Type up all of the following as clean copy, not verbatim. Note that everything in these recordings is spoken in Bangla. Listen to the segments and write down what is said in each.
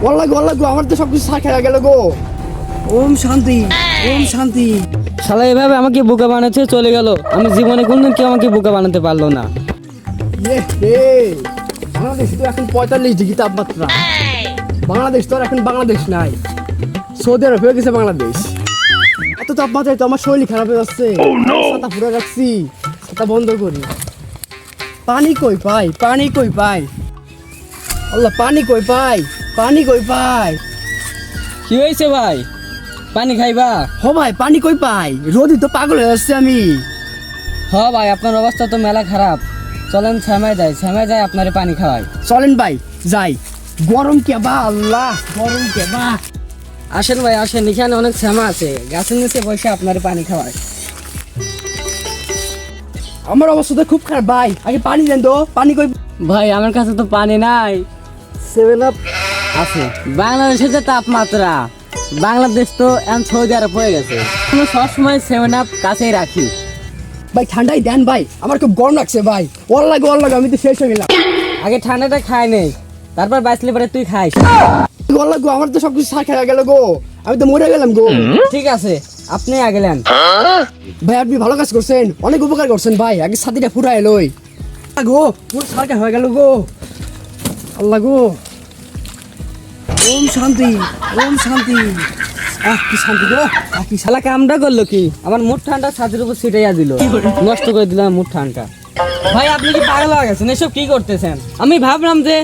ওয়াল্লাহ গো আমার তো সবকিছু সার খেয়ে গেল গো। ওম শান্তি ওম শান্তি। শালা এভাবে আমাকে বোকা বানাচ্ছে চলে গেল। আমি জীবনে কোনদিন কেউ আমাকে বোকা বানাতে পারলো না। বাংলাদেশ তো এখন 45 ডিগ্রি তাপমাত্রা। বাংলাদেশ তো আর এখন বাংলাদেশ নাই, সৌদি আরব হয়ে গেছে বাংলাদেশ। এত তাপমাত্রায় তো আমার শরীর খারাপ হয়ে যাচ্ছে। ছাতা পুরো রাখছি, ছাতা বন্ধ করি। পানি কই পাই আল্লাহ, পানি কই পাই। কি হয়েছে ভাই, পানি খাইবা? ভাই পানি কই পাই, রোদি তো পাগল হয়ে যাচ্ছে আমি। ভাই আপনার অবস্থা তো মেলা খারাপ, চলেন শ্যামায় যায় আপনারে পানি খাওয়াই। চলেন ভাই যাই। গরম কে বা আল্লাহ, গরম কে বা। আসেন ভাই আসেন, এখানে অনেক শ্যামা আছে, গাছের নিচে বসে আপনারে পানি খাওয়াই। আমার অবস্থা তো খুব খারাপ ভাই, আগে পানি দেন তো। পানি কই ভাই আমার কাছে তো পানি নাই। 7 আপ আছে। বাংলাদেশের যে তাপমাত্রা, বাংলাদেশ তো এখন সৌদি আরব হয়ে গেছে। আমি সবসময় 7 আপ কাছেই রাখি। ভাই ঠান্ডাই দেন ভাই, আমার খুব গরম লাগছে ভাই। ওয়াল্লাহ গো আমি তো শেষ হয়ে গেলাম। আগে ঠান্ডাটা খাই নেই, তারপর বাঁচলে পরে তুই খাইস। ওয়াল্লাহ গো আমার তো সবকিছু সার খেয়ে গেল গো, আমি তো মরে গেলাম গো। ঠিক আছে আপনি আগে নেন। ভাই আপনি ভালো কাজ করছেন, অনেক উপকার করছেন ভাই। আগে ছাতিটা ফুরাই লই গো, পুরো সারকা হয়ে গেল গো। আল্লাহ গো, ওম শান্তি। কি শান্তি গো, কি শালা কামটা করলো কি, আমার মুঠ ঠান্ডা ছাদের উপর ছিটাইয়া দিল, নষ্ট করে দিলাম মুঠ ঠান্ডা। ভাই আপনি কি পাগল হয়ে গেছেন, এসব কি করতেছেন? আমি ভাবলাম যে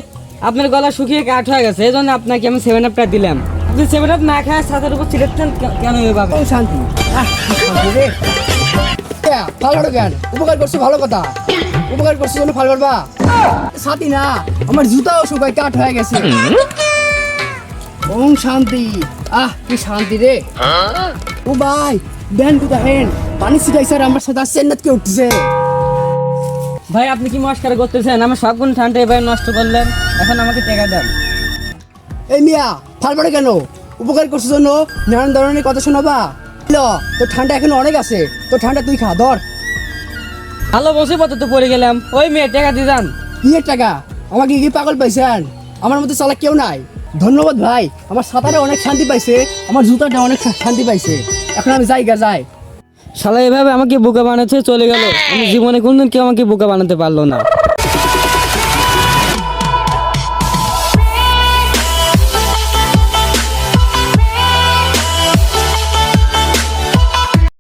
আপনার গলা শুকিয়ে কাঠ হয়ে গেছে, এই জন্য আপনাকে আমি 7 আপটা দিলাম। আপনি 7 আপ না খায় ছাদের উপর ছিটাচ্ছেন কেন এভাবে? ওম শান্তি। কি শান্তি রে। ভালো জ্ঞান, উপকার করছো ভালো কথা, উপকার করছো জন্য ভালো করবা। সাথী না, আমার জুতাও শুকায় কাঠ হয়ে গেছে। ওম শান্তি। কি শান্তি রে। ও ভাই দেন কোথা হেন, পানি ছিটাইছে আর আমার সাথে চেন্নাত কে উঠছে। ভাই আপনি কি মস্কার করতেছেন? আমার সবগুণ ঠান্ডা এভাবে নষ্ট করলেন, এখন আমাকে টাকা দেন। এই মিয়া ফালবাড়ে কেন, উপকার করছো জন্য নানান ধরনের কথা শোনাবা। তোর ঠান্ডা এখন অনেক আছে, তোর ঠান্ডা তুই খা ধর। ভালো বসে পথে তো পড়ে গেলাম, ওই মেয়ে টাকা দিয়ে যান। কি এর টাকা, আমাকে কি পাগল পাইছেন? আমার মতো চালাক কেউ নাই। ধন্যবাদ ভাই, আমার সাঁতারে অনেক শান্তি পাইছে, আমার জুতাটা অনেক শান্তি পাইছে। এখন আমি যাই। শালা এভাবে আমাকে বোকা বানাচ্ছে চলে গেল। আমি জীবনে কোনদিন কেউ আমাকে বোকা বানাতে পারলো না।